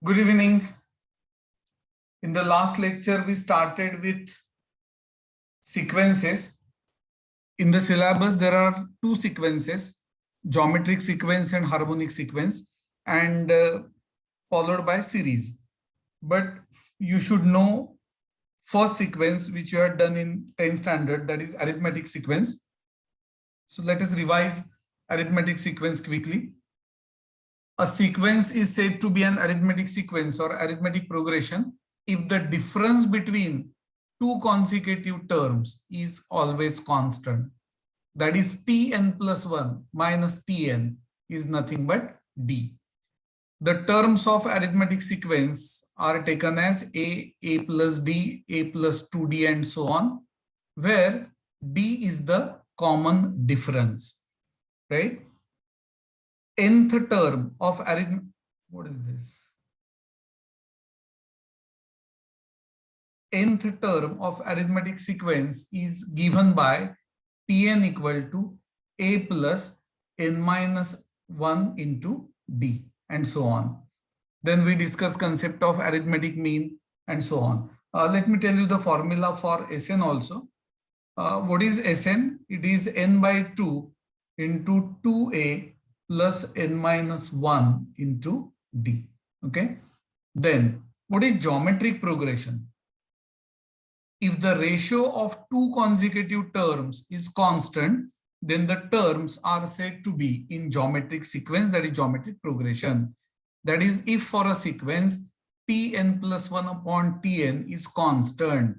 Good evening. In the last lecture, we started with sequences. In the syllabus, there are two sequences, geometric sequence and harmonic sequence, and followed by series. But you should know first sequence, which you have done in 10th standard, that is arithmetic sequence. So let us revise arithmetic sequence quickly. A sequence is said to be an arithmetic sequence or arithmetic progression if the difference between two consecutive terms is always constant. That is tn plus 1 minus tn is nothing but d. The terms of arithmetic sequence are taken as a plus d, a plus 2d and so on, where d is the common difference, right? Nth term of arithmetic, what is this? Nth term of arithmetic sequence is given by Tn equal to a plus n minus 1 into d and so on. Then we discuss concept of arithmetic mean and so on. Let me tell you the formula for Sn also. What is Sn? It is n by 2 into 2a plus n minus 1 into d. Okay. Then what is geometric progression? If the ratio of two consecutive terms is constant, then the terms are said to be in geometric sequence, that is geometric progression. That is, if for a sequence tn plus 1 upon tn is constant.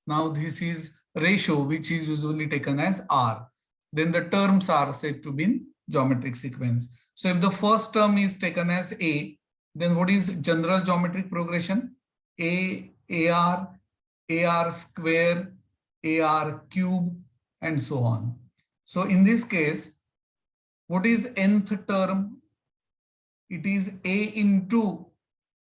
Now this is ratio which is usually taken as r. Then the terms are said to be in geometric sequence. So if the first term is taken as a, then what is general geometric progression? ar square, ar cube, and so on. So in this case, what is nth term? It is a into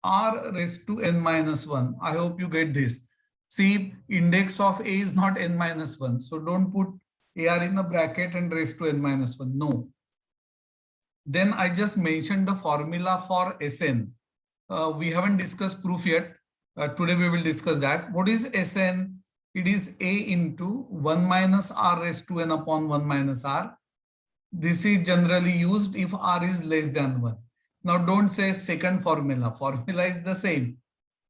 r raised to n minus 1. I hope you get this. See, index of a is not n minus 1. So don't put ar in a bracket and raised to n minus 1. No. Then I just mentioned the formula for Sn. We haven't discussed proof yet. Today we will discuss that. What is Sn? It is a into 1 minus r raised to n upon 1 minus r. This is generally used if r is less than 1. Now don't say second formula. Formula is the same.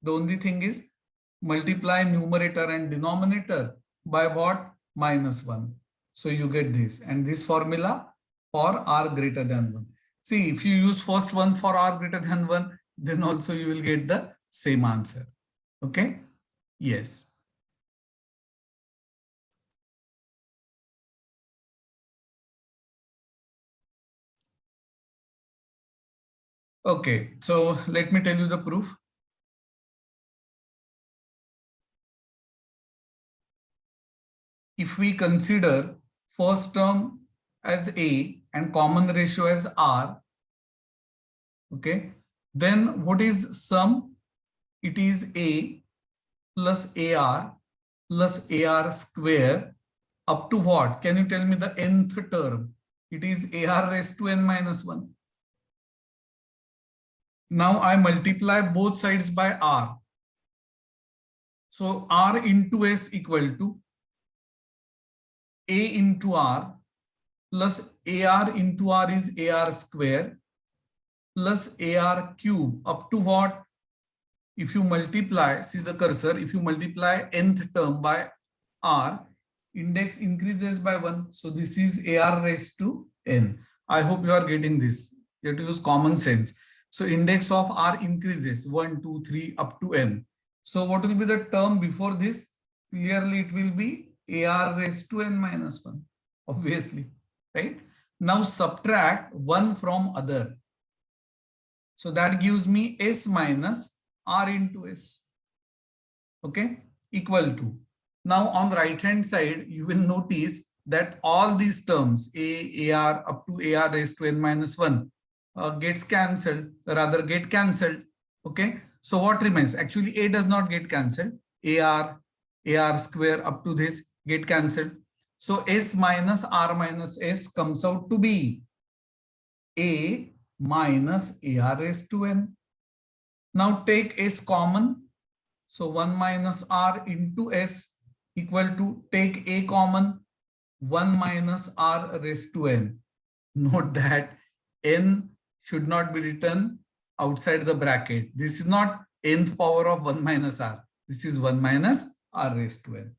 The only thing is multiply numerator and denominator by what? Minus 1. So you get this. And this formula for r greater than 1. See, if you use first one for r greater than 1, then also you will get the same answer. Okay? Yes. Okay, so let me tell you the proof. If we consider first term as a and common ratio as r, okay, then what is sum? It is a plus ar plus ar square up to what? Can you tell me the nth term? It is ar raised to n minus 1. Now I multiply both sides by r. So r into s equal to a into r plus ar into r is ar square plus ar cube up to what? If you multiply, see the cursor, if you multiply nth term by r, index increases by 1. So this is ar raised to n. I hope you are getting this. You have to use common sense. So index of r increases 1, 2, 3 up to n. So what will be the term before this? Clearly it will be ar raised to n minus 1, obviously, right? Now subtract 1 from other. So that gives me s minus r into s, okay, equal to. Now on the right hand side, you will notice that all these terms ar up to ar raised to n minus 1 gets cancelled, rather get cancelled. Okay, so what remains? Actually a does not get cancelled. ar square up to this get cancelled. So s minus r minus s comes out to be a minus ar raised to n. Now take S common. So 1 minus R into S equal to, take A common, 1 minus R raised to N. Note that N should not be written outside the bracket. This is not nth power of 1 minus R. This is 1 minus R raised to N.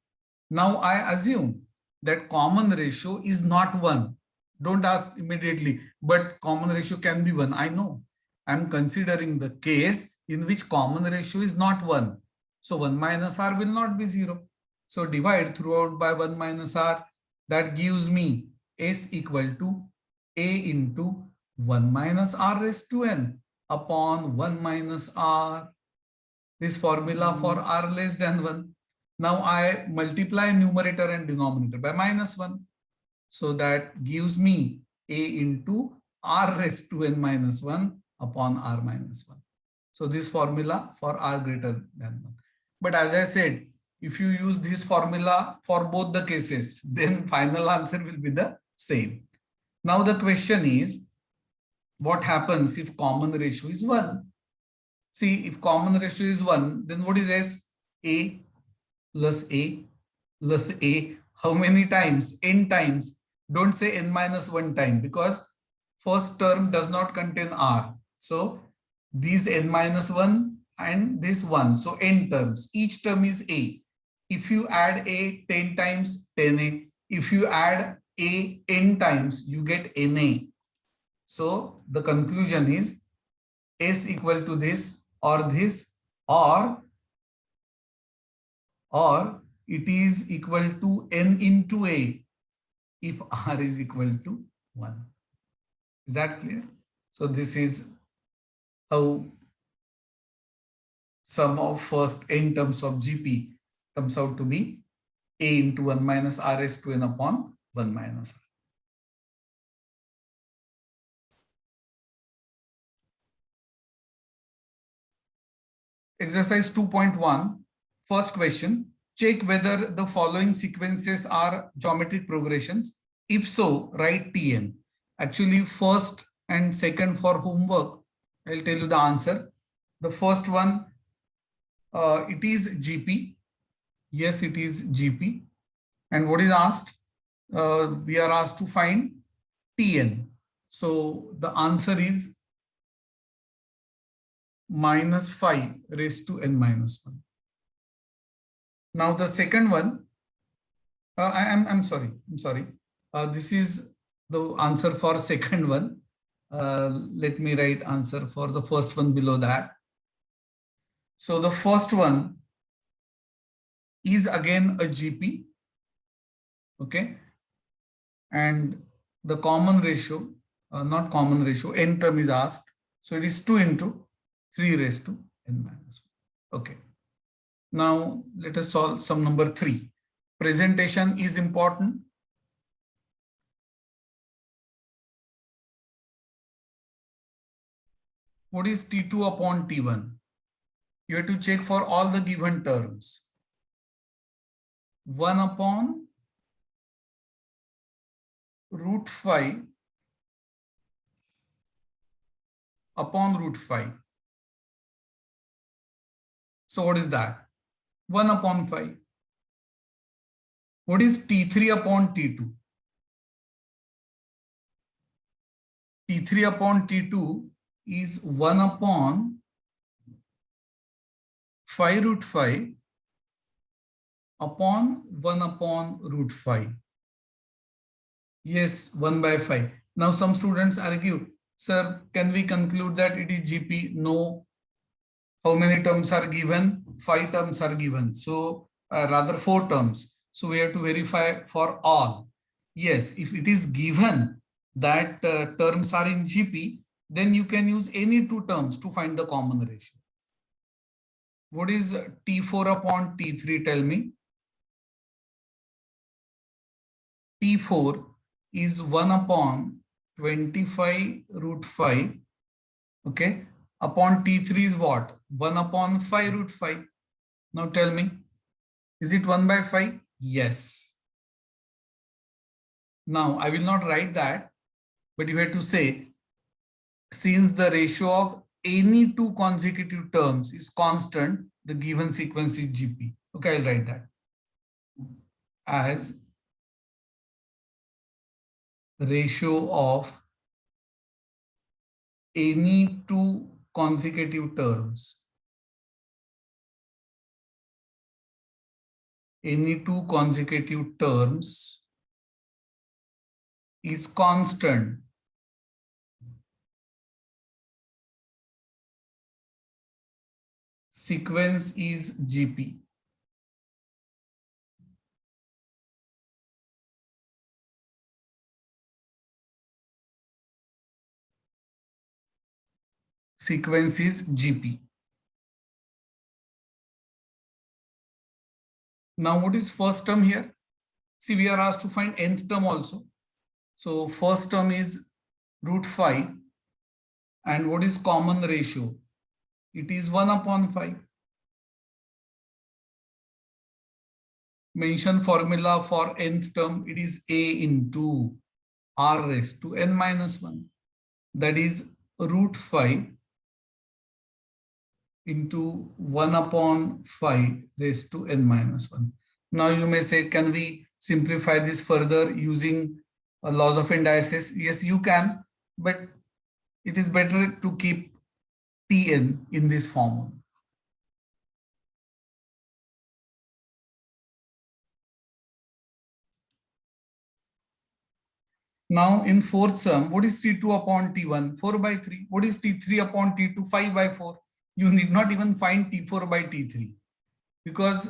Now I assume that common ratio is not 1. Don't ask immediately, but common ratio can be 1. I know. I'm considering the case in which common ratio is not 1. So 1 minus R will not be 0. So divide throughout by 1 minus R. That gives me S equal to A into 1 minus R raised to N upon 1 minus R. This formula for R less than 1. Now I multiply numerator and denominator by minus 1. So that gives me A into R raised to N minus 1 upon R minus 1. So this formula for R greater than 1. But as I said, if you use this formula for both the cases, then final answer will be the same. Now the question is, what happens if common ratio is 1? See, if common ratio is 1, then what is S? A plus A plus A. How many times? N times. Don't say N minus 1 time, because first term does not contain R. So these N minus 1 and this 1. So N terms. Each term is A. If you add A 10 times, 10A. If you add A N times, you get NA. So the conclusion is S equal to this or this, or it is equal to N into A if R is equal to 1. Is that clear? So this is how sum of first N terms of GP comes out to be A into 1 minus R raised to N upon 1 minus R. Exercise 2.1. First question. Check whether the following sequences are geometric progressions. If so, write Tn. Actually, first and second for homework, I'll tell you the answer. The first one, it is GP. Yes, it is GP. And what is asked? We are asked to find Tn. So the answer is minus 5 raised to N minus 1. Now the second one, I'm sorry. This is the answer for second one. Let me write answer for the first one below that. So the first one is again a GP. Okay. And the common ratio, not common ratio, N term is asked. So it is 2 into 3 raised to N minus 1. Okay. Now let us solve sum number 3. Presentation is important. What is T2 upon T1? You have to check for all the given terms. 1 upon root 5 upon root 5. So what is that? 1 upon 5. What is T3 upon T2? T3 upon T2 is 1 upon 5 root 5 upon 1 upon root 5. Yes, 1 by 5. Now some students argue, sir, can we conclude that it is GP? No. How many terms are given? 5 terms are given. So rather 4 terms. So we have to verify for all. Yes, if it is given that terms are in GP, then you can use any 2 terms to find the common ratio. What is T4 upon T3? Tell me. T4 is 1 upon 25 root 5. Okay. Upon T3 is what? 1 upon 5 root 5. Now tell me, is it 1 by 5? Yes. Now I will not write that, but you have to say, since the ratio of any two consecutive terms is constant, the given sequence is GP. Okay, I'll write that as ratio of any two consecutive terms. Any two consecutive terms is constant. Sequence is GP. Sequence is GP. Now what is first term here? See, we are asked to find nth term also. So first term is root 5. And what is common ratio? It is 1 upon 5. Mention formula for nth term. It is a into r raised to n minus 1. That is root 5 into 1 upon 5 raised to n minus 1. Now you may say, can we simplify this further using laws of indices? Yes, you can, but it is better to keep Tn in this form. Now in fourth sum, what is T2 upon T1? 4 by 3. What is T3 upon T2? 5 by 4. You need not even find T4 by T3 because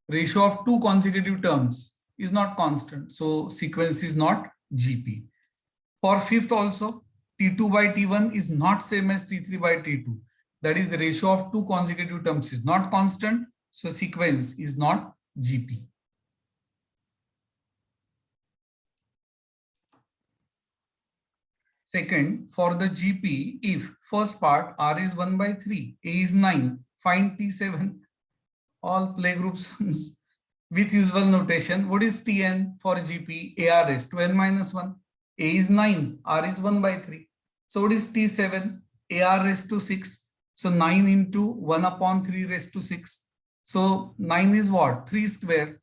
ratio of two consecutive terms is not constant. So sequence is not GP. For fifth also, T2 by T1 is not same as T3 by T2. That is, the ratio of two consecutive terms is not constant. So sequence is not GP. Second, for the GP, if first part R is 1 by 3, A is 9, find T7, all playgroup sums with usual notation. What is Tn for GP? AR is 2n minus 1. A is 9, R is 1 by 3. So what is T7? AR raised to 6. So 9 into 1 upon 3 raised to 6. So 9 is what? 3 square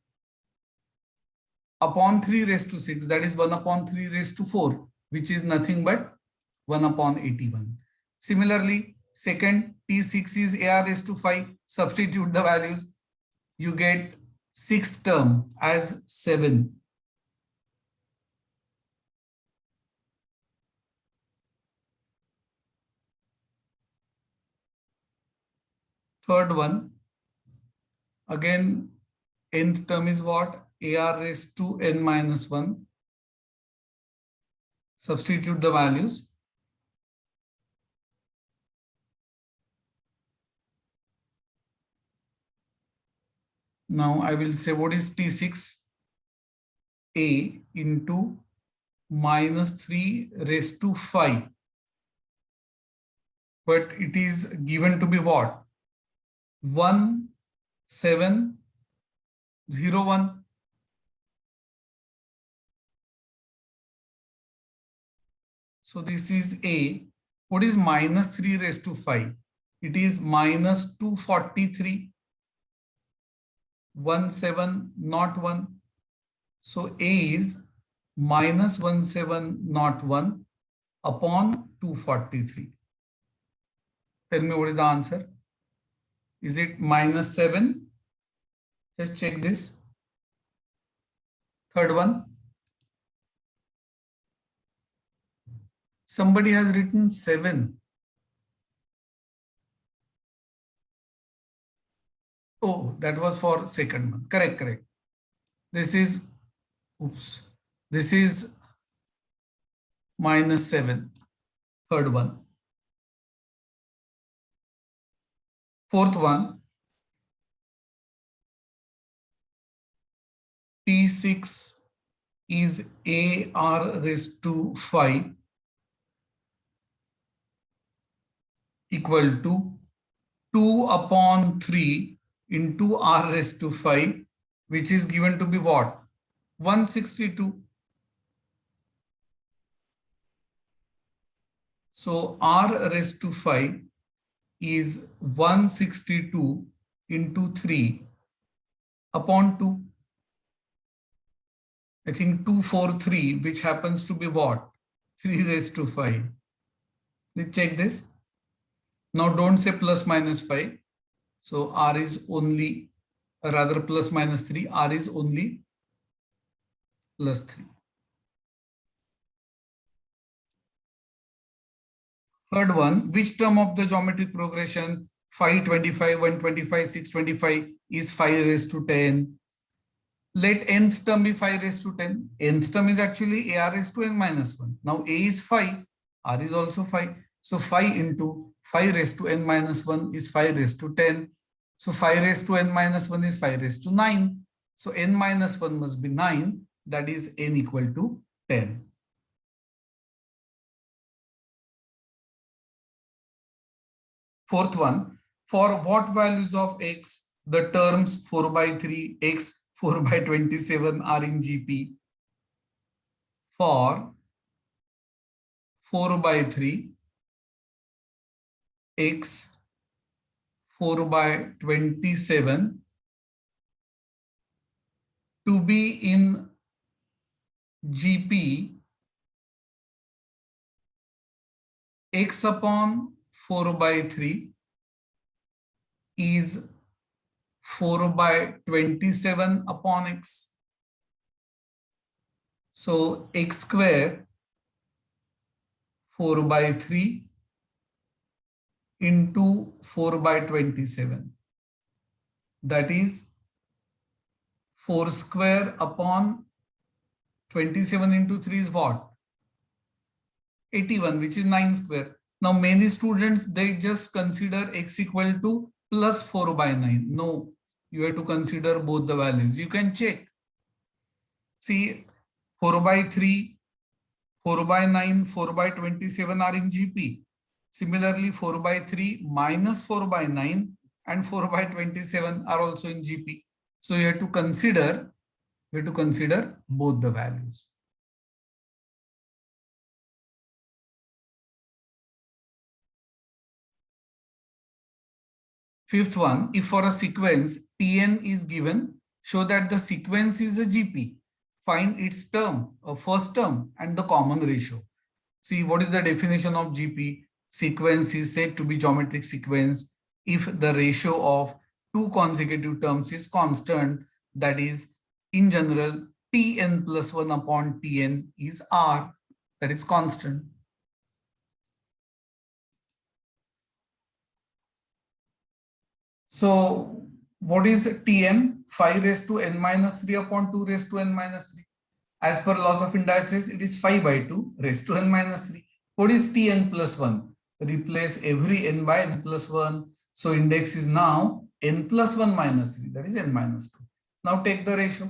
upon 3 raised to 6. That is 1 upon 3 raised to 4, which is nothing but 1 upon 81. Similarly, second, T6 is AR raised to 5. Substitute the values. You get sixth term as 7. Third one, again, nth term is what? AR raised to n minus 1. Substitute the values. Now I will say, what is T6? A into minus 3 raised to 5. But it is given to be what? 1, 7, 0, 1. So this is A. What is minus 3 raised to 5? It is minus 243. 1, 7, not 1. So A is minus 1, 7, not 1 upon 243. Tell me what is the answer. Is it minus 7? Just check this. Third one. Somebody has written 7. Oh, that was for second one. Correct, correct. This is, oops, this is minus 7. Third one. Fourth one. T6 is AR raised to 5 equal to 2 upon 3 into R raised to 5, which is given to be what? 162. So r raised to 5 is 162 into 3 upon 2. I think 243, which happens to be what? 3 raised to 5. Let's check this. Now don't say plus minus 5. So r is only, rather plus minus 3, r is only plus 3. Third one, which term of the geometric progression 525, 125, 625 is 5 raised to 10? Let nth term be 5 raised to 10. Nth term is actually ar raised to n minus 1. Now a is 5, r is also 5. So 5 into 5 raised to n minus 1 is 5 raised to 10. So 5 raised to n minus 1 is 5 raised to 9. So n minus 1 must be 9. That is n equal to 10. Fourth one, for what values of x the terms 4 by 3, x 4 by 27 are in GP? For 4 by 3, x 4 by 27 to be in GP, x upon 4 by 3 is 4 by 27 upon x. So x square 4 by 3 into 4 by 27. That is 4 square upon 27 into 3 is what? 81, which is 9 square. Now many students, they just consider x equal to plus 4 by 9. No, you have to consider both the values. You can check. See, 4 by 3, 4 by 9, 4 by 27 are in GP. Similarly, 4 by 3 minus 4 by 9 and 4 by 27 are also in GP. So you have to consider both the values. Fifth one, if for a sequence Tn is given, show that the sequence is a GP. Find its term, a first term, and the common ratio. See, what is the definition of GP? Sequence is said to be geometric sequence if the ratio of two consecutive terms is constant. That is, in general, Tn plus 1 upon Tn is R. That is constant. So what is Tn? 5 raised to n minus 3 upon 2 raised to n minus 3. As per laws of indices, it is 5 by 2 raised to n minus 3. What is Tn plus 1? Replace every n by n plus 1. So index is now n plus 1 minus 3. That is n minus 2. Now take the ratio.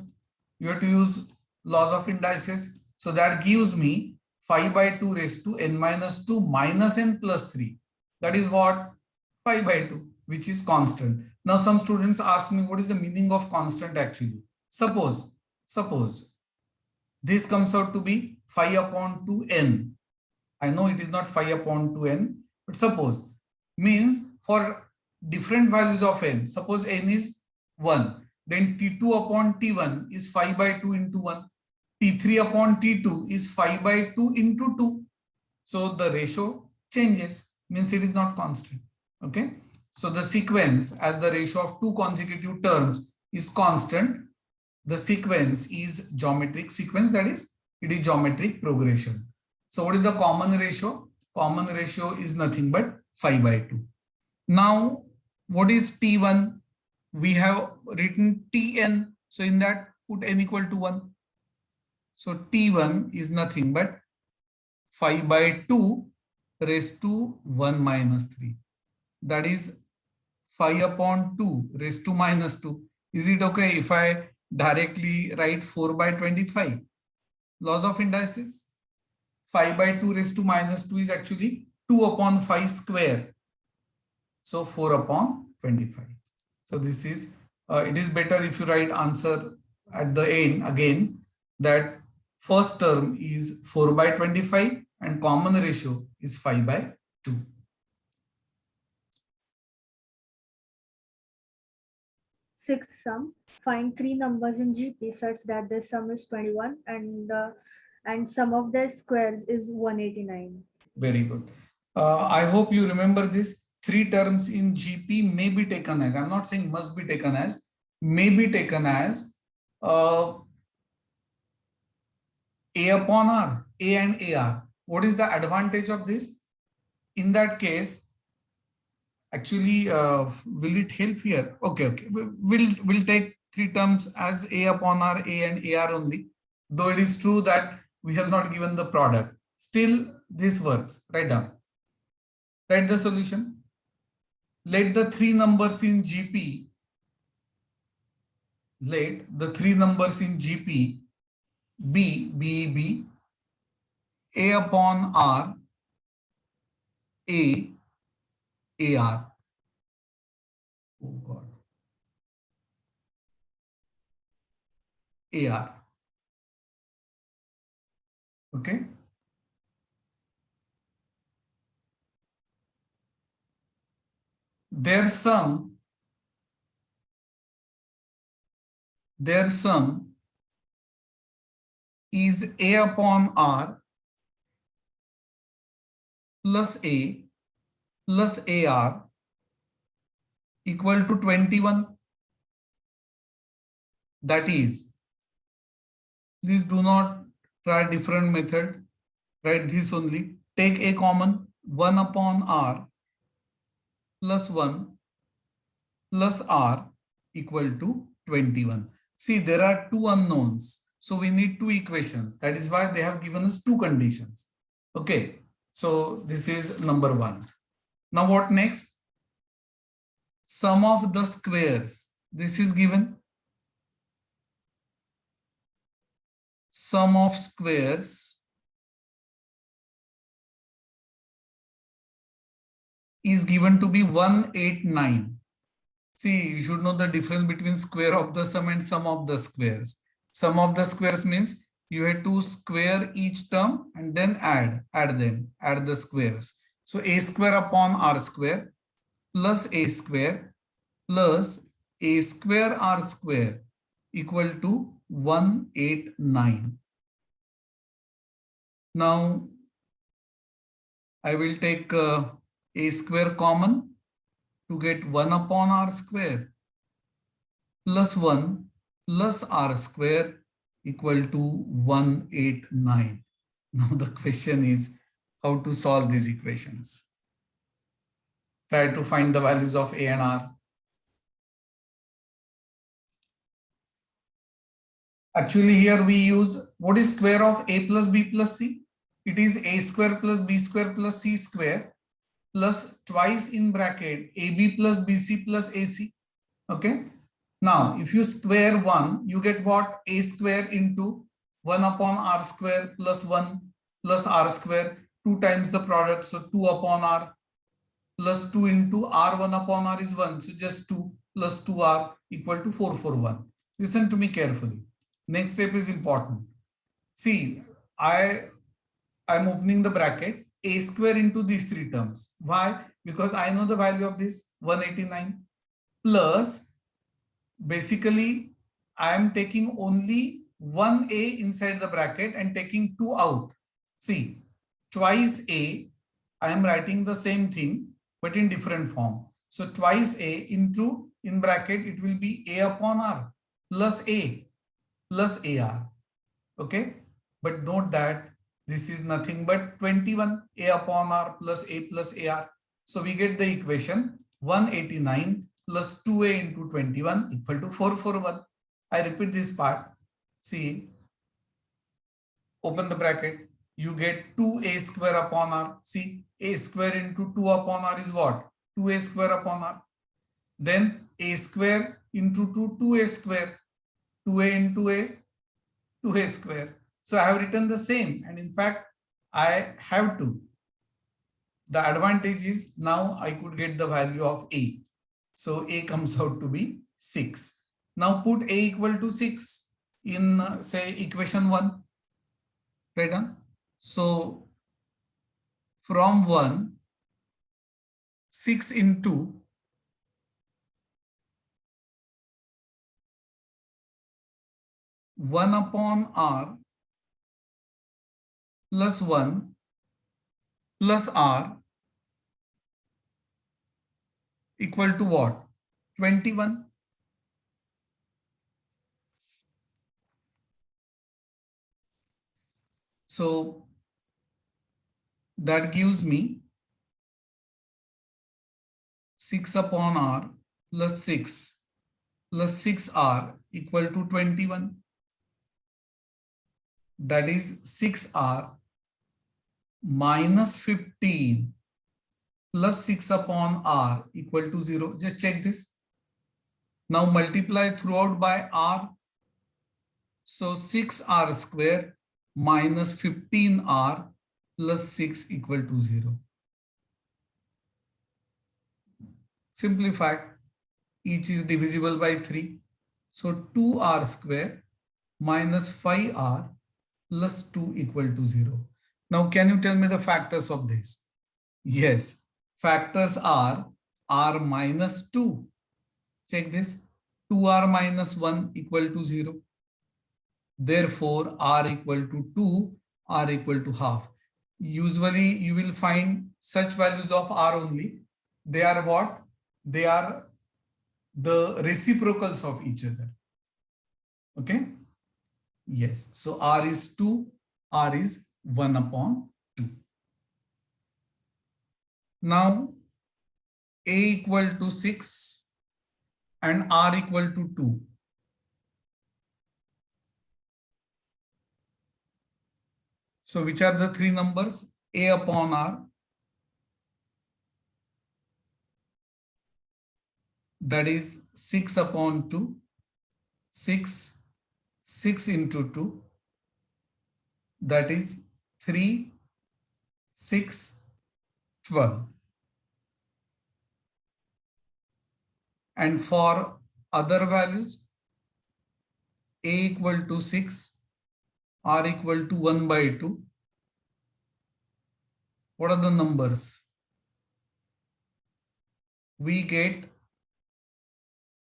You have to use laws of indices. So that gives me 5 by 2 raised to n minus 2 minus n plus 3. That is what? 5 by 2, which is constant. Now some students ask me, what is the meaning of constant actually? Suppose this comes out to be 5 upon 2n. I know it is not 5 upon 2n, but suppose means for different values of n, suppose n is 1, then t2 upon t1 is 5 by 2 into 1. t3 upon t2 is 5 by 2 into 2. So the ratio changes, means it is not constant. Okay. So the sequence as the ratio of two consecutive terms is constant. The sequence is geometric sequence, that is, it is geometric progression. So what is the common ratio? Common ratio is nothing but 5 by 2. Now, what is T1? We have written Tn. So in that, put n equal to 1. So T1 is nothing but 5 by 2 raised to 1 minus 3. That is 5 upon 2 raised to minus 2. Is it okay if I directly write 4 by 25? Laws of indices. 5 by 2 raised to minus 2 is actually 2 upon 5 square. So 4 upon 25. So this is, it is better if you write answer at the end again, that first term is 4 by 25 and common ratio is 5/2. Sixth sum. Find three numbers in GP such that the sum is 21 and sum of their squares is 189. Very good. I hope you remember this. Three terms in GP may be taken as, I'm not saying must be taken as, may be taken as A upon R, A and AR. What is the advantage of this? In that case, actually, will it help here? Okay. We'll take three terms as A upon R, A and AR only. Though it is true that we have not given the product. Still, this works. Write down. Write the solution. Let the three numbers in GP, be A upon R, A, AR. Oh God. AR. Okay. Their sum is A upon R plus A plus AR equal to 21. That is, please do not try different method. Write this only. Take A common, 1 upon R plus 1 plus R equal to 21. See, there are two unknowns. So we need two equations. That is why they have given us two conditions. Okay. So this is number one. Now what next? Sum of the squares. This is given. Sum of squares is given to be 189. See, you should know the difference between square of the sum and sum of the squares. Sum of the squares means you have to square each term and then add the squares. So A square upon R square plus A square plus A square R square equal to 189. Now I will take A square common to get 1 upon R square plus 1 plus R square equal to 189. Now the question is how to solve these equations. Try to find the values of A and R. Actually, here we use what is square of A plus B plus C? It is A square plus B square plus C square plus twice in bracket AB plus BC plus AC. Okay. Now, if you square 1, you get what? A square into 1 upon R square plus 1 plus R square, 2 times the product. So 2 upon R plus 2 into R, 1 upon R is 1. So just 2 plus 2R equal to 441. Listen to me carefully. Next step is important. See, I'm opening the bracket. A square into these three terms. Why? Because I know the value of this 189 plus basically I am taking only one A inside the bracket and taking 2 out. See, twice A, I am writing the same thing but in different form. So twice A into, in bracket, it will be A upon R plus A plus AR. Okay, but note that this is nothing but 21 A upon R plus A plus AR. So we get the equation 189 plus 2A into 21 equal to 441. I repeat this part. See, open the bracket. You get 2A square upon R. See, A square into 2 upon R is what? 2A square upon R. Then A square into 2, 2A square. 2A into A, 2A square. So I have written the same, and in fact I have to. The advantage is now I could get the value of A. So A comes out to be 6. Now put A equal to 6 in say equation 1. Right on. So from 1, 6 into 1 upon r plus 1 plus r equal to what? 21. So that gives me 6 upon r plus 6 plus 6r equal to 21. That is 6r minus 15 plus 6 upon r equal to 0. Just check this. Now multiply throughout by r. So 6r square minus 15r plus 6 equal to 0. Simplify. Each is divisible by 3. So 2r square minus 5r plus 2 equal to 0. Now can you tell me the factors of this? Yes, factors are r minus 2. Check this. 2r minus 1 equal to 0. Therefore, r equal to 2, r equal to half. Usually, you will find such values of r only. They are what? They are the reciprocals of each other. Okay? Yes. So, r is 2, r is 1 upon 2. Now, a equal to 6 and r equal to 2. So which are the three numbers? A upon r, that is 6 upon 2, 6, 6 into 2, that is 3, 6, 12. And for other values, a equal to 6, r equal to 1 by 2. What are the numbers? We get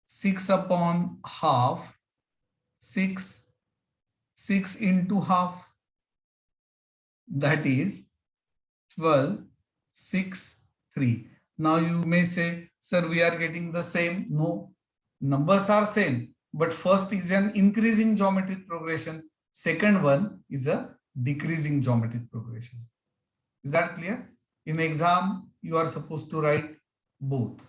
6 upon half, 6, 6 into half, that is 12, 6, 3. Now you may say, sir, we are getting the same. No, numbers are same, but first is an increasing geometric progression. Second one is a decreasing geometric progression. Is that clear? In exam, you are supposed to write both.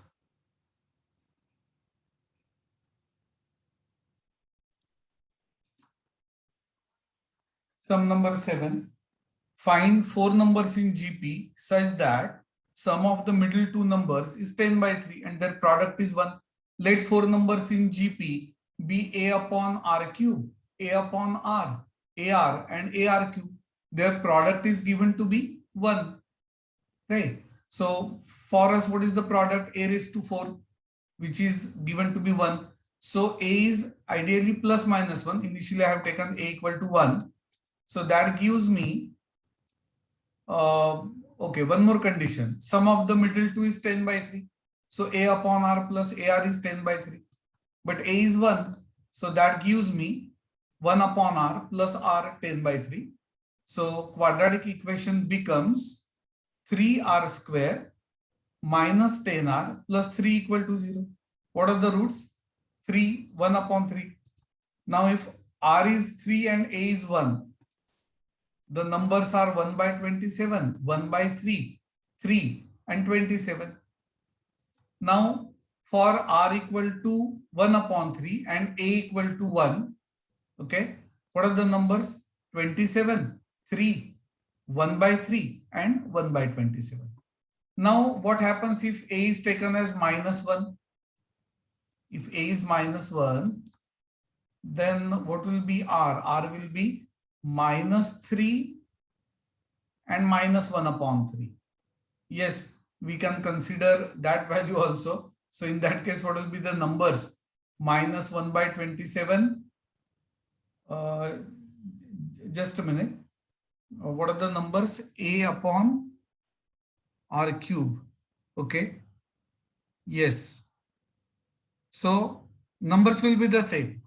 Sum number 7. Find 4 numbers in GP such that sum of the middle two numbers is 10 by 3 and their product is 1. Let 4 numbers in GP be a upon r cube, a upon r, ar and ar cube. Their product is given to be 1. Right. So for us, what is the product? A raised to 4, which is given to be 1. So a is ideally plus minus 1. Initially, I have taken a equal to 1. So that gives me, okay, one more condition. Sum of the middle two is 10 by 3. So a upon r plus ar is 10 by 3. But a is 1. So that gives me 1 upon r plus r 10 by 3. So quadratic equation becomes 3r square minus 10r plus 3 equal to 0. What are the roots? 3, 1 upon 3. Now if r is 3 and a is 1, the numbers are 1 by 27, 1 by 3, 3 and 27. Now for r equal to 1 upon 3 and a equal to 1, okay, what are the numbers? 27, 3, 1 by 3 and 1 by 27. Now what happens if a is taken as minus 1? If a is minus 1, then what will be r? R will be minus 3 and minus 1 upon 3. Yes, we can consider that value also. So in that case, what will be the numbers? Minus 1 by 27. Just a minute. What are the numbers? A upon R cube. Okay. Yes. So numbers will be the same.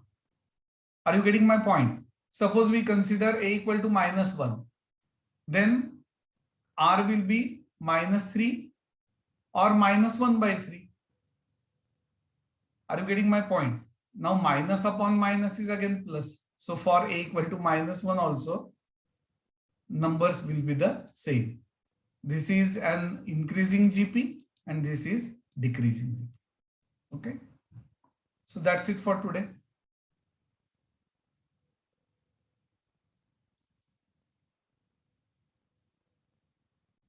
Are you getting my point? Suppose we consider a equal to -1. Then R will be -3 or -1/3. Are you getting my point? Now minus upon minus is again plus. So for a equal to -1 also, numbers will be the same. This is an increasing GP and this is decreasing GP. Okay. So that's it for today.